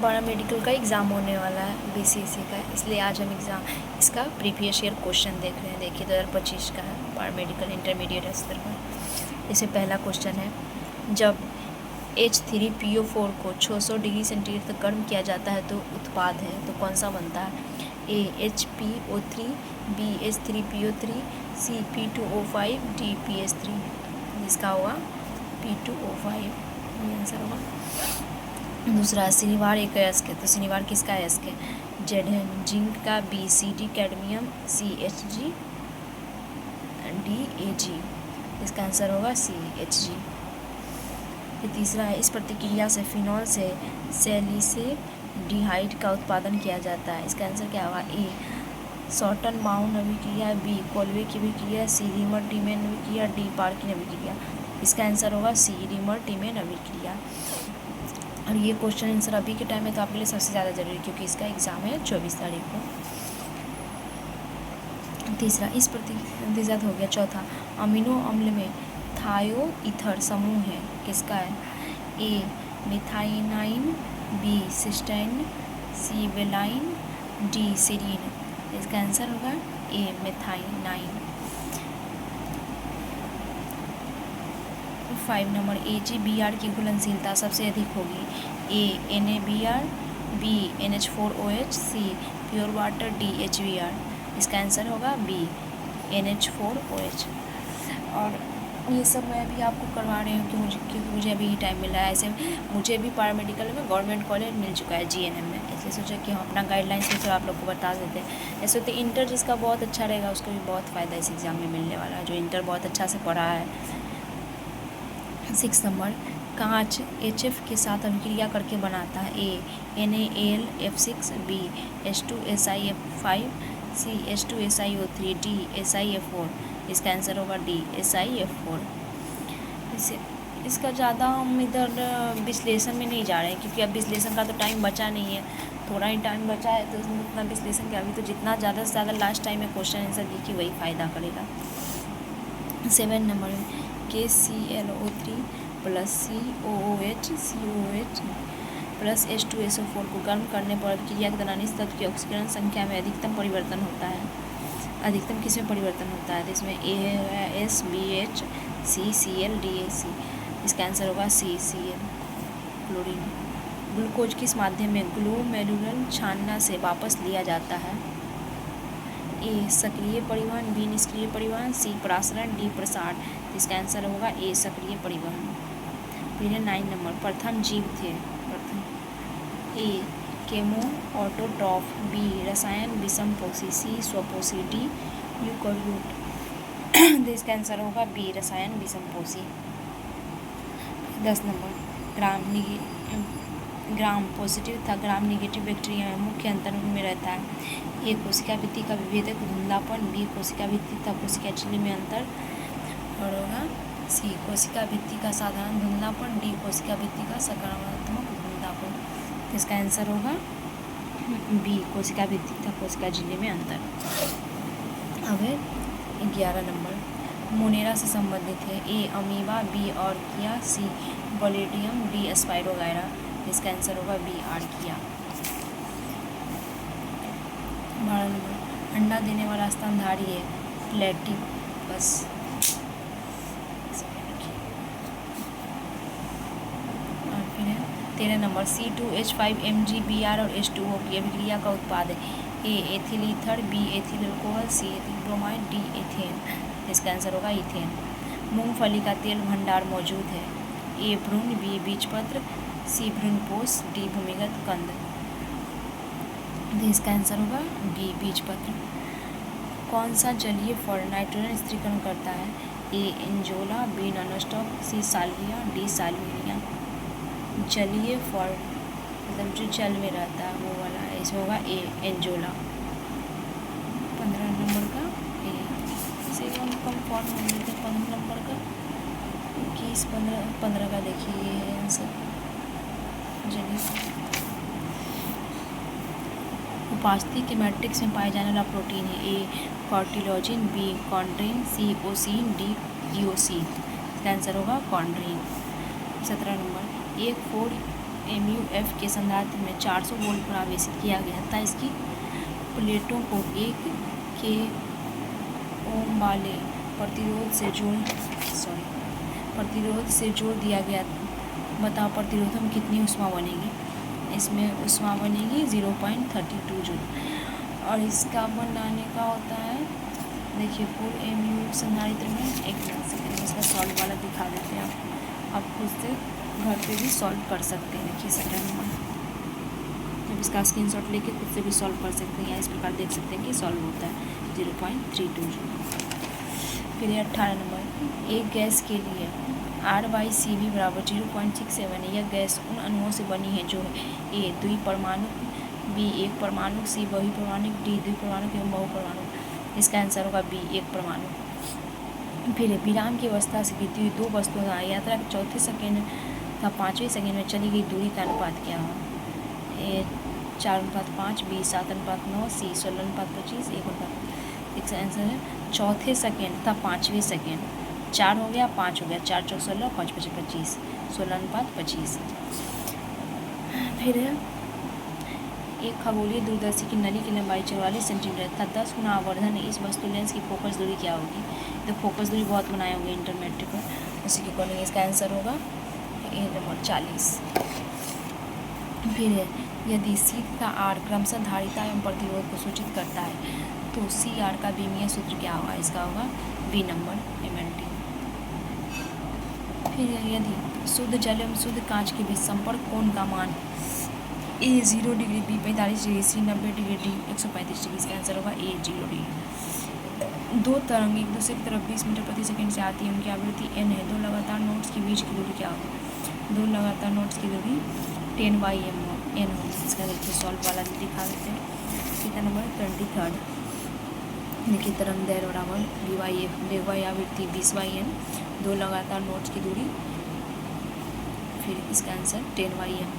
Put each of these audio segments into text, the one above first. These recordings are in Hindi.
पैरामेडिकल का एग्ज़ाम होने वाला है बीसीएसई का, इसलिए आज हम इसका प्रीवियस ईयर क्वेश्चन देख रहे हैं। देखिए 2025 का है, पैरामेडिकल इंटरमीडिएट स्तर का। इससे पहला क्वेश्चन है, जब H3PO4 को 600 डिग्री सेंटीग्रेड तक गर्म किया जाता है तो उत्पाद है, तो कौन सा बनता है? A HPO3, B H3PO3, C P2O5, D PS3। इसका होगा P2O5, ये आंसर होगा। दूसरा, शनिवार एक अयस्क है, तो शनिवार किसका अयस्क है? जेड है। जिंक का B CD, cadmium CHG, D AG। इसका आंसर होगा CHG। फिर तीसरा है, इस प्रतिक्रिया से फिनॉल से सैलिसिलडिहाइड का उत्पादन किया जाता है। इसका आंसर क्या होगा? A शॉर्टन बाउंड अभिक्रिया, B कोल्वे की अभिक्रिया, C रीमर टीमेन अभिक्रिया, D पार्किन अभिक्रिया। इसका आंसर होगा C रीमर टीमेन अभिक्रिया। और ये क्वेश्चन आंसर अभी के टाइम में तो आपके लिए सबसे ज़्यादा ज़रूरी, क्योंकि इसका एग्ज़ाम है 24 तारीख को। तीसरा, इस प्रतिशत हो गया। चौथा, अमीनो अम्ल में थायो ईथर समूह है, किसका है? A methionine, B cysteine, C valine, D serine. इसका आंसर होगा A मिथाइनाइन। 5 नंबर, AgBr की घुलनशीलता सबसे अधिक होगी। A NaBr, B NH4OH, C pure water, D HBr। इसका आंसर होगा B NH4OH। और ये सब मैं भी आपको करवा रही हूँ क्योंकि मुझे अभी ही टाइम मिला है। ऐसे मुझे भी पैरामेडिकल में गवर्नमेंट कॉलेज मिल चुका है GNM में, इसलिए सोचा कि हम अपना गाइडलाइंस भी थोड़ा आप लोग को बता देते हैं। ऐसे तो इंटर जिसका बहुत अच्छा रहेगा उसको भी बहुत फ़ायदा इस एग्ज़ाम में मिलने वाला है, जो इंटर बहुत अच्छा से पढ़ा है। 6 नंबर, कांच HF के साथ अभिक्रिया करके बनाता है। A NaAlF6, B H2SiF5, C H2SiO3, D SiF4। इसका आंसर होगा D SiF4। इसका ज़्यादा हम इधर विश्लेषण में नहीं जा रहे हैं, क्योंकि अब विश्लेषण का तो टाइम बचा नहीं है, थोड़ा ही टाइम बचा है, तो उसमें उतना विश्लेषण क्या, अभी तो जितना ज़्यादा से ज़्यादा लास्ट टाइम में क्वेश्चन आंसर देखिए वही फ़ायदा करेगा। 7 नंबर में KClO3 plus COOH plus H2SO4 को गर्म करने पर अभिक्रिया के दौरान इस तत्व की ऑक्सीकरण संख्या में अधिकतम परिवर्तन होता है। अधिकतम किस में परिवर्तन होता है? तो इसमें A SBH, C Cl, D AC। इसका आंसर होगा C Cl, क्लोरीन। ग्लूकोज किस माध्यम में ग्लोमेरुलर छानना से वापस लिया जाता है? A सक्रिय परिवहन, B निष्क्रिय परिवहन, C प्रसारण, D प्रसार। इसका आंसर होगा A सक्रिय परिवहन। फिर 9 नंबर, प्रथम जीव थे। प्रथम A केमो ऑटोट्रॉफ, B रसायन विषमपोषी, C स्वपोषी, D यूकेरियोट। तो इसका आंसर होगा B रसायन विषमपोषी। 10 नंबर, ग्राम पॉजिटिव तथा ग्राम निगेटिव बैक्टीरिया में मुख्य अंतर उनमें रहता है। A कोशिका भित्ति का विभेदक धुंधलापन, B कोशिका भित्ति तथा कोशिका झिल्ली में अंतर, और होगा C कोशिका भित्ति का साधारण धुंधलापन, D कोशिका भित्ति का सकारात्मक धुंधलापन। तो इसका आंसर होगा B कोशिका भित्ति तथा कोशिका झिल्ली में अंतर। अब 11 नंबर, मोनेरा से संबंधित है। A amoeba, B ऑर्किया, C बॉलिडियम, D spirogyra. इसका आंसर होगा B आर्किया। 12 नंबर, अंडा देने वाला स्तनधारी है प्लेटिपस। और फिर है 13 नंबर, C2H5MgBr और H2O की अभिक्रिया का उत्पाद है। A ethyl ether, B ethyl alcohol, C ethyl bromide, D ethane. इसका आंसर होगा इथेन। मूंगफली का तेल भंडार मौजूद है। A भ्रूण, B बीजपत्र, C भ्रूणपोष, D भूमिगत कंद। इसका आंसर होगा B बीजपत्र। कौन सा जलीय फल नाइट्रोजन स्थिरीकरण करता है? A एंजोला, B non-stop, C Salvia, D Salvinia. जलीय फल मतलब जो जल में रहता है वो वाला है, इसमें होगा A एंजोला। 15 नंबर का इसे कम फॉर्म हो लेते हैं। 15 नंबर का 21, 15 का देखिए ये है आंसर। जलीय उपास्थि के मैट्रिक्स में पाए जाने वाला प्रोटीन है। A कार्टिलोजिन, B chondrin, C ओसिन, D eosin. इसका आंसर होगा कॉन्ड्रिन। 17 नंबर, एक 4 MUF के संधारित्र में 400 वोल्ट पर आवेशित किया गया था। इसकी प्लेटों को 1 के ओम वाले प्रतिरोध से जोड़ दिया गया। बताओ प्रतिरोध में कितनी ऊष्मा बनेगी? इसमें ऊष्मा बनेगी 0.32 जूल। और इसका बनाने का होता है, देखिए पूर्ण MU संधारित्र में एक सेकेंड इसका सॉल्व वाला दिखा देते हैं आप खुद से घर पे भी सॉल्व कर सकते हैं। देखिए सेकेंड नंबर, जब इसका स्क्रीनशॉट लेके खुद से भी सॉल्व कर सकते हैं, या इस प्रकार देख सकते हैं कि सॉल्व होता है 0.32 जूल। फिर 18 नंबर, एक गैस के लिए R/CV बराबर 0.67 है। यह गैस उन अणुओं से बनी है जो A द्विपरमाणुक, B एक परमाणुक, C बहुपरमाणुक, D द्विपरमाणुक एवं बहुपरमाणुक। इसका आंसर होगा B एक परमाणु। फिर विराम की अवस्था से गिरती हुई दो वस्तुओं का यात्रा के चौथे सेकेंड तथा 5वें सेकेंड में चली गई दूरी का अनुपात क्या होगा? A 4:5, B 7:9, C 16:25, 1:5। इसका आंसर है चौथे सेकेंड तथा 5वें सेकेंड। 4 हो गया, 5 हो गया, 4 चौक 16, 5 पचे 25, 16:25। फिर एक खगोलीय दूरदर्शी की नली की लंबाई 44 सेंटीमीटर तथा 10 गुना आवर्धन है। इस वस्तु लेंस की फोकस दूरी क्या होगी? तो फोकस दूरी बहुत बनाए होंगे इंटरमेट्रिक पर, उसी के अकॉर्डिंग इसका आंसर होगा A नंबर 40। फिर यदि C का R क्रमशः धारिता एवं प्रतिरोध को सूचित करता है तो CR का बीमीय सूत्र क्या होगा? इसका होगा B नंबर MLT। फिर यदि शुद्ध जल एवं शुद्ध कांच के बीच संपर्क कोण का मान A 0 degree, B 45 degree, C 90 degree, D 135 degree. इसका आंसर होगा A 0 डिग्री। दो तरंग एक दूसरे की तरफ 20 मीटर प्रति सेकंड से आती है, उनकी आवृत्ति n है। दो लगातार नोट्स के बीच की दूरी क्या होगी? दो लगातार नोट्स की दूरी 10/n होगी। इसका देखिए सॉल्व वाला दिखा देते हैं। कितना नंबर 23। देखिए तरंग दैर्घ्य बराबर V/F, वेग आवृत्ति 20/n, दो लगातार नोट्स की दूरी, फिर इसका आंसर 10/n।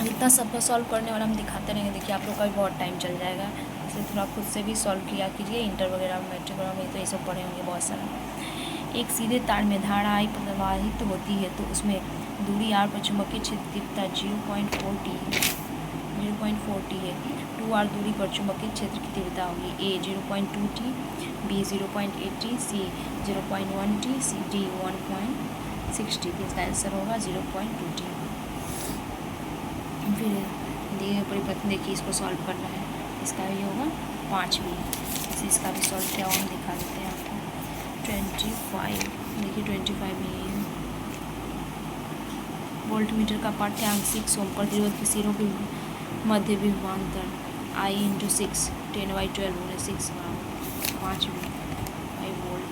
इतना सबको सॉल्व करने वाला हम दिखाते रहेंगे। देखिए आप लोग का भी बहुत टाइम चल जाएगा, इसलिए थोड़ा खुद से भी सॉल्व किया कीजिए। इंटर वगैरह मैट्रिक वगैरह में तो ये सब पढ़े होंगे बहुत सारा। एक सीधे तार में धारा I प्रवाहित होती है तो उसमें दूरी R पर चुंबकीय क्षेत्र तीव्रता 0.4T है। 2R दूरी पर चुंबकीय क्षेत्र की तीव्रता होगी A 0.2T, B 0.8T, C 0.1T, D 1.6T। इसका आंसर होगा 0.2T। फिर दिए गए परिपथ देखिए इसको सॉल्व करना है। इसका भी होगा 5B। इसका भी सॉल्व किया हुआ हम दिखा देते हैं आपको। 25 देखिए 25 में ये वोल्टमीटर का पाठ्यांक 6 ओम प्रतिरोध के सिरों के मध्य विभवांतर I × 6 10/12 × 6 5B 5 वोल्ट।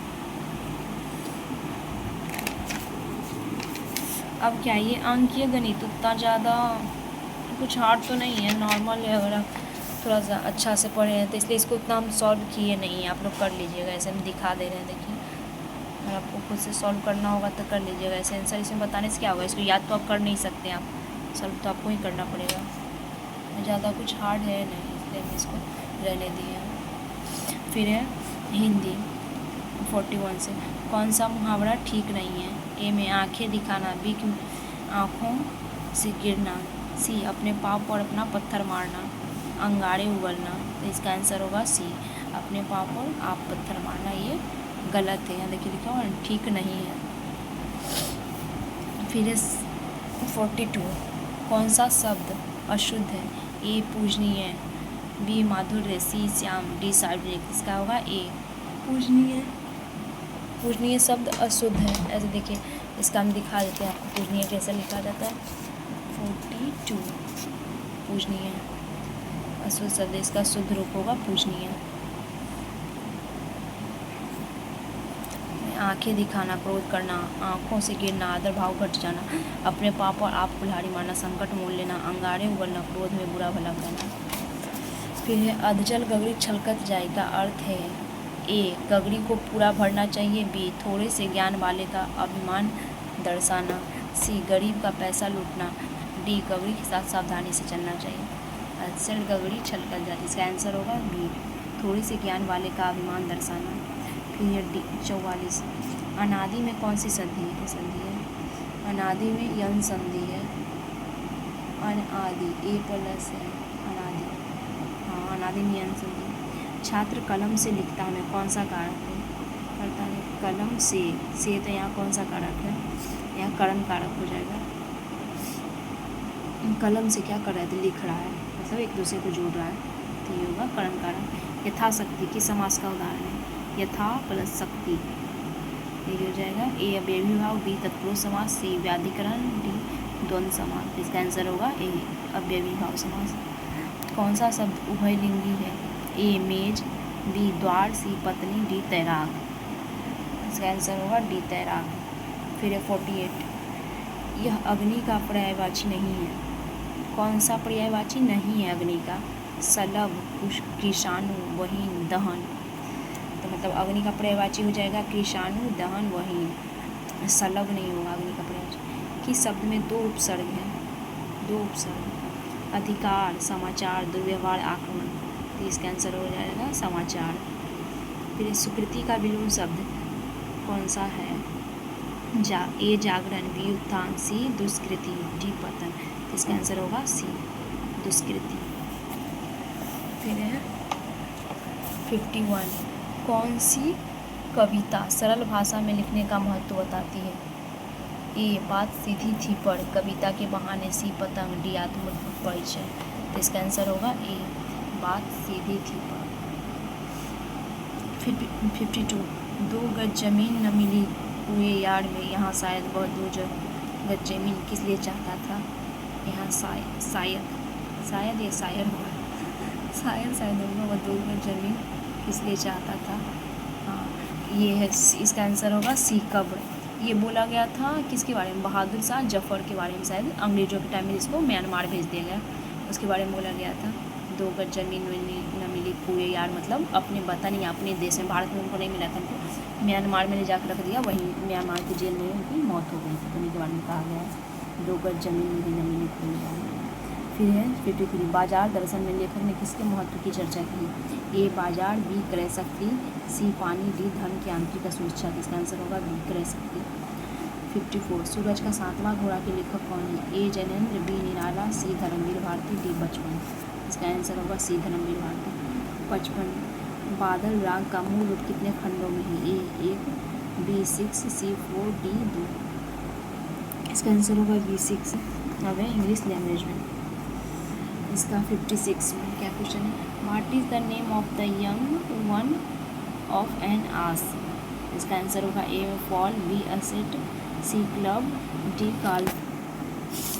अब क्या ये अंकीय गणित उतना ज़्यादा कुछ हार्ड तो नहीं है, नॉर्मल है। अगर आप थोड़ा सा अच्छा से पढ़े हैं तो इसलिए इसको उतना हम सॉल्व किए नहीं हैं। आप लोग कर लीजिएगा, ऐसे हम दिखा दे रहे हैं। देखिए अगर आपको खुद से सॉल्व करना होगा तो कर लीजिएगा। ऐसे आंसर इसमें बताने से क्या होगा? इसको याद तो आप कर नहीं सकते, आप सॉल्व तो आपको ही करना पड़ेगा। ज़्यादा कुछ हार्ड है नहीं, इसलिए हम इसको रहने दिए। फिर है हिंदी 41 से, कौन सा मुहावरा ठीक नहीं है? A में आँखें दिखाना, B की आँखों से गिरना, C अपने पाँव पर अपना पत्थर मारना, अंगारे उगलना। तो इसका आंसर होगा C अपने पाँव पर आप पत्थर मारना। ये गलत है, यहाँ देखिए लिखा हुआ ठीक नहीं है। फिर 42, कौन सा शब्द अशुद्ध है? A पूजनीय, B माधुर्य, C श्याम, D सार्वजनिक। इसका होगा A पूजनीय। पूजनीय शब्द अशुद्ध है। ऐसे देखिए इसका हम दिखा देते हैं आपको पूजनीय कैसे लिखा जाता है। 42 पूजनीय अशुद्ध शब्द, इसका शुद्ध रूप होगा पूजनीय। आंखें दिखाना, क्रोध करना, आंखों से गिरना, आदर भाव घट जाना, अपने पाप और आप कुल्हाड़ी मारना, संकट मोल लेना, अंगारे उगलना, क्रोध में बुरा भला करना। फिर है अधजल गगरी छलकत जाए का अर्थ है A गगरी को पूरा भरना चाहिए, B थोड़े से ज्ञान वाले का अभिमान दर्शाना, C गरीब का पैसा लूटना, D गगरी के साथ सावधानी से चलना चाहिए। अधजल गगरी छलकत जाती, इसका आंसर होगा B थोड़े से ज्ञान वाले का अभिमान दर्शाना। फिर D 44, अनादि में कौन सी संधि है? अनादि में यन संधि है। अनादि, ए प्लस है अनादि, हाँ अनादि नियम से। छात्र कलम से लिखता है, कौन सा कारक है, करता है कलम से तो यहाँ कौन सा कारक है, यहाँ करण कारक हो जाएगा। कलम से क्या कर रहा है, तो लिख रहा है, मतलब एक दूसरे को जोड़ रहा है, तो ये होगा करण कारक। यथाशक्ति किस समास का उदाहरण है, यथा प्लस शक्ति, ये हो जाएगा। ए अव्ययी भाव, बी तत्पुरुष समास, सी व्याधिकरण, डी द्वंद्व समास। इसका आंसर होगा ए अव्ययी भाव समास। कौन सा शब्द उभयलिंगी है, ए मेज, बी द्वार, सी पत्नी, डी तैराक। इसका आंसर होगा डी तैराक। फिर है 48, यह अग्नि का पर्यायवाची नहीं है, कौन सा पर्यायवाची नहीं है अग्नि का, सलभ, कृषाणु, वहीन, दहन। तो मतलब अग्नि का पर्यायवाची हो जाएगा कृषाणु, दहन, वहीन, सलभ नहीं होगा अग्नि का पर्यायवाची। किस शब्द में दो उपसर्ग हैं, दो उपसर्ग, अधिकार, समाचार, दुर्व्यवहार, आक्रमण। तो इसका आंसर हो जाएगा समाचार। फिर सुकृति का विलोम शब्द कौन सा है, ए जागरण, बी उत्थान, सी दुष्कृति, डी पतन। तो इसका आंसर होगा सी दुष्कृति। फिर है 51, कौन सी कविता सरल भाषा में लिखने का महत्व बताती है, ए बात सीधी थी पर कविता के बहाने, सी पतंग, डी आत्म परिचय। तो इसका आंसर होगा ए बात सीधी थी पर। फिर 52, 2 गज जमीन न मिली हुए यार्ड में, यहाँ शायद वह 2 गज जमीन किस लिए चाहता था, यहाँ शायद ये शायर होगा, शायद होगा वह 2 गज जमीन किस लिए चाहता था। हाँ ये है, इसका आंसर होगा सी कब्र। ये बोला गया था किसके बारे में, बहादुर शाह जफर के बारे में, शायद अंग्रेजों के टाइम में इसको म्यांमार भेज दिया गया, उसके बारे में बोला गया था। 2 गज जमीन न मिली पूरे यार, मतलब अपने वतन या अपने देश में, भारत में उनको नहीं मिला था, उनको म्यांमार में ले जाकर रख दिया, वहीं म्यांमार की जेल में उनकी मौत हो गई थी। उन्हीं के बारे में कहा गया है 2 गज जमीन न मिली पूरे यार। फिर है 53, बाजार दर्शन में लेखक ने किसके महत्व की चर्चा की, ए बाजार, बी क्रय शक्ति, सी पानी, डी धन की आंतरिक सुरक्षा। इसका आंसर होगा बी क्रय शक्ति। 54, सूरज का 7वां घोड़ा के लेखक कौन है, ए जैनेन्द्र, बी निराला, सी धर्मवीर भारती, डी बचपन। इसका आंसर होगा सी धर्मवीर भारती। 55, बादल राग का मूल रूप कितने खंडों में है, ए 1, बी 6, सी 4, डी 2। इसका आंसर होगा बी 6। अब है इंग्लिश लैंग्वेज में इसका 56 में क्या क्वेश्चन है, what is the name of the young one of an ass. इसका आंसर होगा a foal, b asset, c club, d call.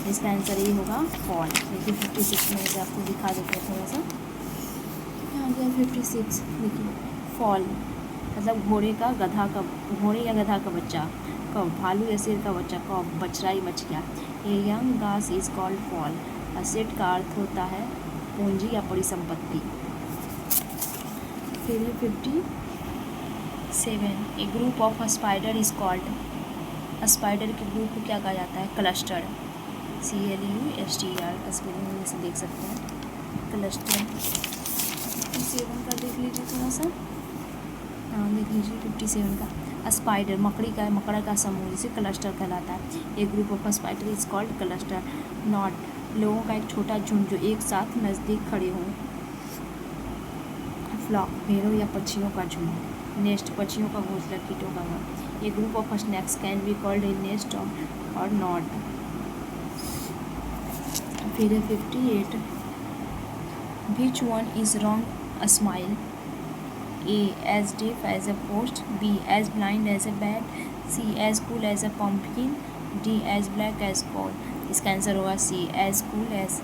इसका आंसर ये होगा फॉल। देखिए 56 में से आपको दिखा देते हैं थोड़ा सा, यहाँ गया 56। देखिए फॉल मतलब घोड़े या गधा का बच्चा, कब भालू या शेर का बच्चा, कब बछड़ा ही बच गया। ए यंग घास इज कॉल्ड फॉल। असेट का अर्थ होता है पूंजी या परिसंपत्ति। फिर 57, a group of spider is called. Spider के ग्रुप को क्या कहा जाता है, क्लस्टर, CLUSTR, स्पेलिंग से देख सकते हैं क्लस्टर। 57 का देख लीजिए थोड़ा सा, हाँ देख लीजिए 57 का, स्पाइडर मकड़ा का समूह जिसे क्लस्टर कहलाता है। A group of spider is called cluster. Not लोगों का एक छोटा झुंड जो एक साथ नज़दीक खड़े हों। फ्लॉक भेड़ों या पक्षियों का झुंड। नेस्ट पक्षियों का घोंसला, कीटों का घर। A group of snakes can be called a nest और नॉट। फिर 58, which one is wrong simile, a as deaf as a post, b as blind as a bat, c as cool as a pumpkin, d as black as coal. इसका आंसर होगा c as cool as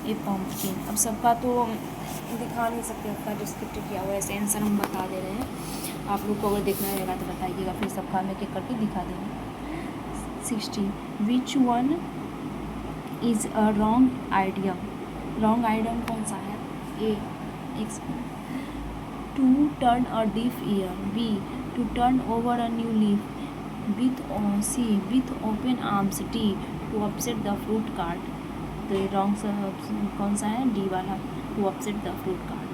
a pumpkin. अब सबका तो दिखा नहीं सकते, आपका डिस्क्रिप्ट किया हुआ है, ऐसे आंसर हम बता दे रहे हैं, आप लोग को अगर देखना रहेगा तो बताइएगा, फिर सबका हम एक एक करके दिखा देंगे। 60, which one is a wrong idiom. Wrong idiom कौन सा है, a to turn a deaf ear, b to turn over a new leaf, c with open arms, d to upset the fruit cart. तो ये रॉन्ग कौन सा है, डी वाला, to upset the fruit cart.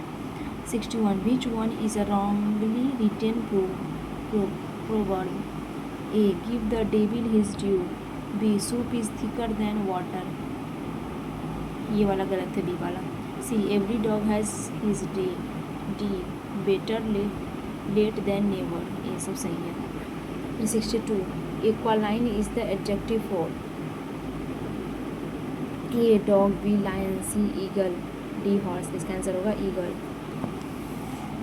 61, which one is a wrongly written proverb, a give the devil his due, b soup is thicker then water, ये वाला गलत है, बी वाला। C every dog has his day. D better late than never, ये सब सही है। 62 aquiline is the adjective for. A dog, b lion, c eagle, d horse, इसका आंसर होगा ईगल।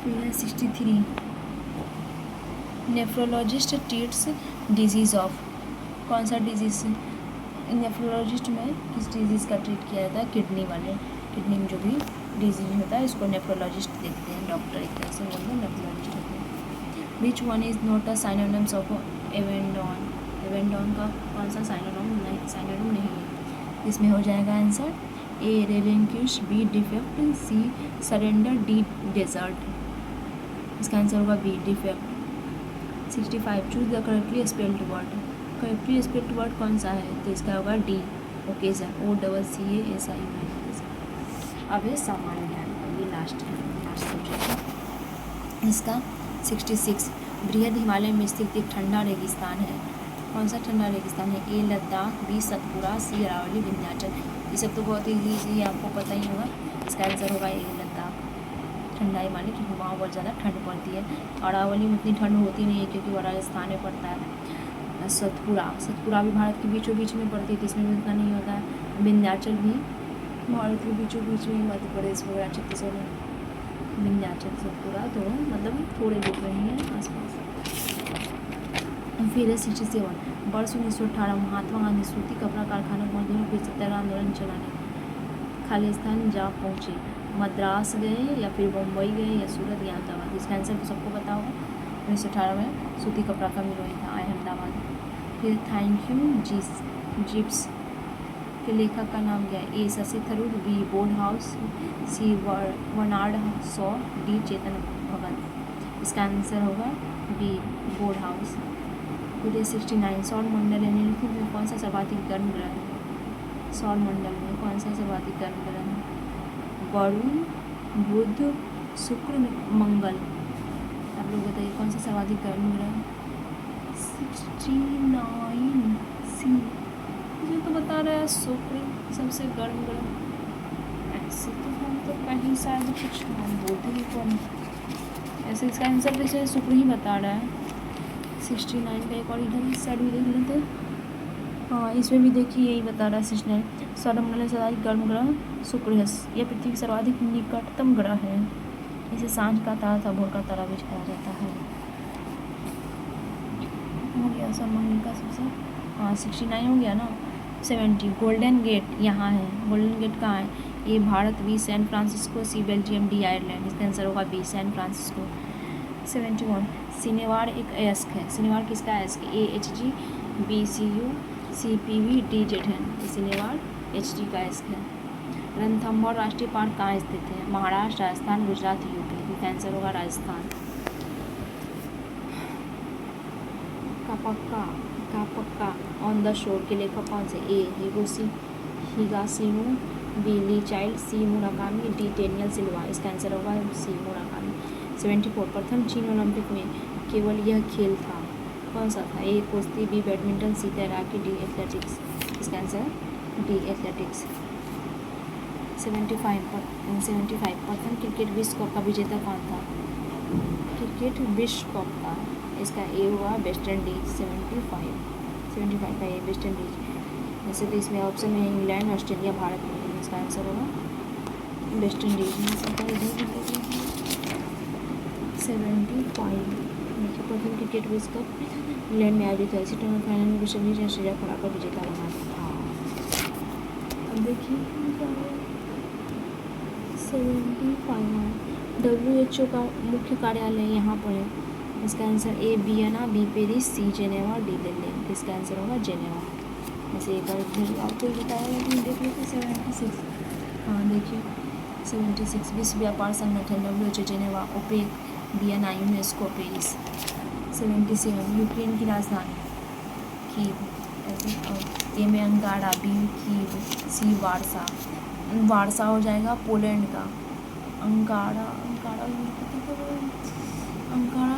फिर है 63 नेफ्रोलॉजिस्ट ट्रीट्स डिजीज़ ऑफ। कौन सा डिजीज़ नेफ्रोलॉजिस्ट में किस डिजीज़ का ट्रीट किया जाता है? किडनी वाले, किडनी में जो भी डिजीज होता है इसको नेफ्रोलॉजिस्ट देखते हैं, डॉक्टर एक तरह से बोलते हैं, नेफ्रोलॉजिस्ट होते हैं। Which one is not a synonyms of abandon. Abandon का कौन सा साइनोनिम नहीं है? इसमें हो जाएगा answer a relinquish, b defect, c surrender, d desert, इसका आंसर होगा b defect. 65 choose the correctly spelled word. Correctly spelled word कौन सा है? तो इसका होगा डी ओकेजन, OCCASI। अब है सामान्य ज्ञान, ये लास्ट सब्जेक्ट है इसका। 66 बृहद हिमालय में स्थित एक ठंडा रेगिस्तान है। कौन सा ठंडा रेगिस्तान है? ए लद्दाख, बी सतपुरा, सी अरावली, विंध्याचल। ये सब तो बहुत ईजी आपको पता ही होगा, इसका आंसर होगा ए लद्दाख। ठंडा हिमालय, क्योंकि वहाँ बहुत ज़्यादा ठंड पड़ती है। अरावली में इतनी ठंड होती नहीं है क्योंकि वो राजस्थान में पड़ता है। सतपुरा भी भारत के बीचों बीच में पड़ती है, तो इसमें भी उतना नहीं होता है। विंध्याचल भी भारत के बीचों बीच में, मध्य प्रदेश वगैरह छत्तीसगढ़ में विंध्याचल सतपुरा तो मतलब थोड़े दिख रहे हैं आसपास। फिर है 67 वर्ष 1918 महात्मा गांधी सूती कपड़ा कारखाना मजदूरों के सत्याग्रह आंदोलन चलाने खालिस्तान जा पहुँचे। मद्रास गए या फिर मुंबई गए या सूरत या अहमदाबाद, इसका आंसर तो सबको पता होगा। 1918 में सूती कपड़ा का मिल वही था, अहमदाबाद। फिर थैंक यू जिप्स के लेखक का नाम क्या है? A Shashi Tharoor, b board house, c Bernard Shaw, d Chetan Bhagat, इसका आंसर होगा बी बोर्ड हाउस। फिर 69 सौर मंडल है निम्नलिखित में कौन सा सर्वाधिक गर्म ग्रह है? सौर मंडल में कौन सा सर्वाधिक गर्म ग्रह है? वरुण, बुध, शुक्र, मंगल। आप लोग बताइए कौन सा सर्वाधिक गर्म ग्रह है? 69 सी, मुझे तो बता रहा है शुक्र सबसे गर्म ग्रह। ऐसे तो हम तो कहीं शायद कुछ बोलते ही कौन, ऐसे इसका आंसर वैसे शुक्र ही बता रहा है। 69 का एक और इधर साइड भी देख लेते हैं। हाँ, इसमें भी देखिए यही बता रहा है 69 सौरमंडल में सर्वाधिक गर्म ग्रह शुक्र है। यह पृथ्वी के सर्वाधिक निकटतम ग्रह है। इसे सांझ का तारा तथा भोर का तारा भी कहा जाता है। हो गया सौरमंडल का सबसे, हाँ 69 हो गया ना। 70 गोल्डन गेट यहाँ है। गोल्डन गेट कहाँ है? ए भारत, बी सैन फ्रांसिस्को, सी बेल्जियम, डी आयरलैंड, इसका आंसर होगा बी सैन फ्रांसिस्को। 71 शनिवार एक अयस्क है। शनिवार किसका अयस्क? ए HG, बी CU, सी PV, डी जेठन। शनिवार HG का अयस्क है। रणथंभौर राष्ट्रीय पार्क कहाँ स्थित है? महाराष्ट्र, राजस्थान, गुजरात, यूपी, इसका आंसर होगा राजस्थान। कापक्का ऑन द शोर के लेखक कौन से? ए हिगाशिनो, बी ली चाइल्ड, सी मुराकामी, डी डेनियल सिल्वा, इसका आंसर होगा सी मुराकामी। 74 प्रथम चीन ओलंपिक में केवल यह खेल था, कौन सा था? ए कुश्ती, बी बैडमिंटन, सी तैराकी, डी एथलेटिक्स, इसका आंसर डी एथलेटिक्स। 75 प्रथम क्रिकेट विश्व कप का विजेता कौन था? क्रिकेट विश्व कप का, इसका ए हुआ वेस्ट इंडीज। 75 का ए वेस्ट इंडीज। वैसे तो इसमें ऑप्शन में इंग्लैंड, ऑस्ट्रेलिया, भारत में, इसका आंसर होगा वेस्ट इंडीज। 75 प्रथम क्रिकेट विश्व कप इंग्लैंड में आयोजित हुआ। इसी टूर्नामेंट फाइनल में वेस्ट इंडीज ने ऑस्ट्रेलिया को हराकर विजेता बना था। अब देखिए 75 WHO का मुख्य कार्यालय यहाँ पर है। इसका answer A Vienna, B Paris, C Geneva, D Delhi, इसका आंसर होगा जेनेवा। ऐसे एक बार फिर आपको बताया लेकिन देख लेते 76। हाँ देखिए 76 विश्व व्यापार संगठन WHO Geneva, OPEC, Vienna, UNESCO, Paris. 77 Ukraine की राजधानी कीव, ए में Ankara, B Kyiv, C Warsaw हो जाएगा पोलैंड का। अंकारा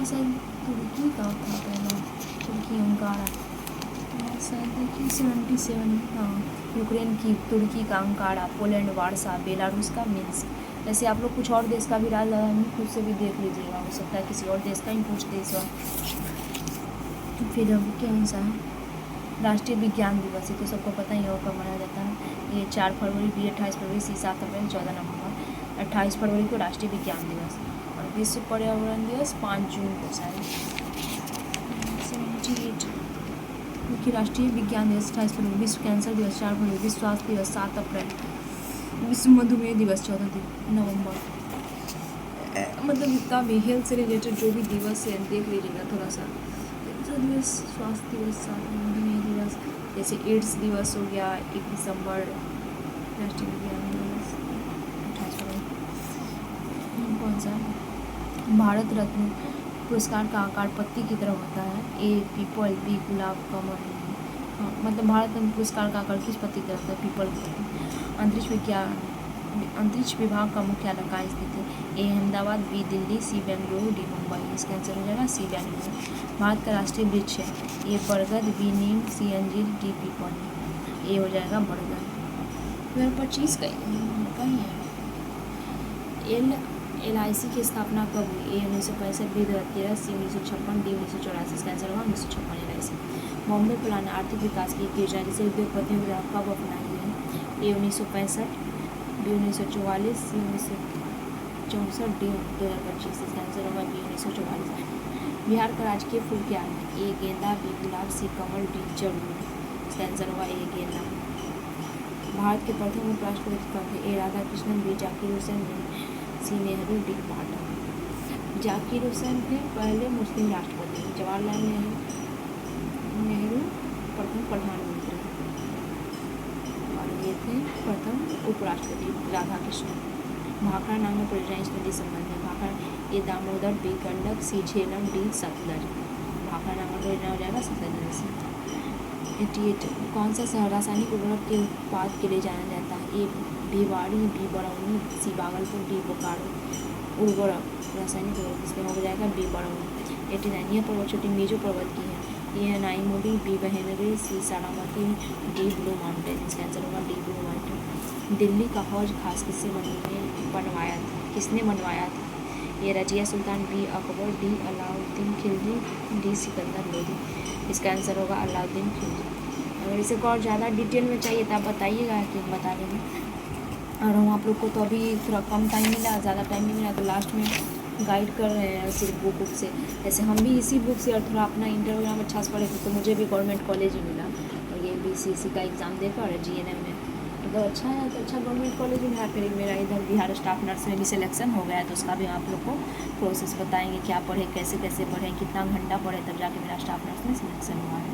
शायद तुर्की का था पहले, तुर्की अंकारा शायद। देखिए 77 हाँ यूक्रेन की, तुर्की का अंकारा, पोलैंड वारसा, बेलारूस का मिन्स्क। ऐसे आप लोग कुछ और देश का भी राजधानी खुद से भी देख लीजिएगा, हो सकता है किसी और देश का ही पूछ दे इस बार। फिर अब कौन सा है राष्ट्रीय विज्ञान दिवस, ये तो सबको पता ही होगा कब मनाया जाता है। ये 4 फरवरी, बी 28 फरवरी, सी 7 अप्रैल, 14 नवंबर। 28 फरवरी को राष्ट्रीय विज्ञान दिवस, और विश्व पर्यावरण दिवस 5 जून को शायद। क्योंकि राष्ट्रीय विज्ञान दिवस 28 फरवरी, विश्व कैंसर दिवस 4 फरवरी, विश्व स्वास्थ्य दिवस 7 अप्रैल, विश्व मधुमेह दिवस 14 नवंबर। मतलब जितना भी हेल्थ से रिलेटेड जो भी दिवस है देख लीजिएगा थोड़ा सा। कैंसर दिवस, स्वास्थ्य दिवस, मधुमेह दिवस, जैसे एड्स दिवस हो गया 1 दिसंबर, राष्ट्रीय विज्ञान दिवस 28 फरवरी। कौन सा भारत रत्न पुरस्कार का आकार पत्ती की तरह होता है? ए पीपल, बी गुलाब, कमल। हाँ, मतलब भारत रत्न पुरस्कार का आकार किस पत्ती की तरह होता है? पीपल की तरह। अंतरिक्ष विभाग का मुख्यालय कहाँ स्थित है? ए अहमदाबाद, बी दिल्ली, सी बेंगलुरु, डी मुंबई। इसका आंसर हो जाएगा सी बेंगलुरु। भारत का राष्ट्रीय वृक्ष है? ए बरगद, बी नीम, सी अंजीर, डी पीपल। ए हो जाएगा बरगद। 2025 का कहीं है। LIC की स्थापना कब हुई? ए 1965, बी 2013, सी 1956, डी 1984। इसका आंसर होगा 1956 LIC। बॉम्बे प्लान आर्थिक विकास की एक योजना जिसे उद्योगपतियों द्वारा कब अपनाई गई है? ए 1965, बी 1944, सी 1964, डी 2025। इसका आंसर होगा बी 1944। बिहार का राजकीय फूल क्या है? ए गेंदा, बी गुलाब, सी कमल, डी जरूर। इसका आंसर होगा ए गेंदा। भारत के प्रथम उपराष्ट्रपति कौन थे? ए राधाकृष्णन, बी जाकिर हुसैन, सी नेहरू, डी पाटिल। जाकिर हुसैन थे पहले मुस्लिम राष्ट्रपति, जवाहरलाल नेहरू प्रथम प्रधानमंत्री, और ये थे प्रथम उपराष्ट्रपति राधाकृष्णन। भाखड़ा नामक परियोजना इस नदी संबंध है? भाखड़ा ए दामोदर, बी गंडक, सी झेलम, डी सतलज। भाखड़ा नामक परियोजना हो जाएगा सतलज नदी से। 88 कौन सा शहर रासायनिक उर्वरक के उत्पाद के लिए जाना जाता है? ए भिवाड़ी, बी बरौनी, सी भागलपुर, डी बोकारो। उर्वरक रासायनिक उर्वरक इसमें हो जाएगा बी बरौनी। 89 यह पर्वत चोटी मेजो पर्वत की है? ए नाईमुडी, बी बहनगिरी, c Saramati, d blue mountain. इसका आंसर होगा डी ब्लू माउंटेन। दिल्ली का हौज खास किसने बनवाया था? A Razia Sultan, b Akbar, d Alauddin Khilji, d Sikandar Lodi. इसका आंसर होगा अलाउद्दीन खिलजी। अगर इसे और ज़्यादा डिटेल में चाहिए तो आप बताइएगा कि हम बता देंगे। और हम आप लोग को तो अभी थोड़ा कम टाइम मिला, ज़्यादा टाइम नहीं मिला, तो लास्ट में गाइड कर रहे हैं सिर्फ बुक से। ऐसे हम भी इसी बुक से और थोड़ा अपना इंटरव्यू अच्छा से पढ़े थे, तो मुझे भी गवर्नमेंट कॉलेज ही मिला, और ये BCC का एग्ज़ाम देकर और GNM में मतलब अच्छा है, तो अच्छा गवर्नमेंट कॉलेज में मिला। फिर मेरा इधर बिहार स्टाफ नर्स में भी सिलेक्शन हो गया है, तो उसका भी आप लोग को प्रोसेस बताएंगे, क्या पढ़े, कैसे कैसे पढ़े, कितना घंटा पढ़े, तब जाके मेरा स्टाफ नर्स में सिलेक्शन हुआ है।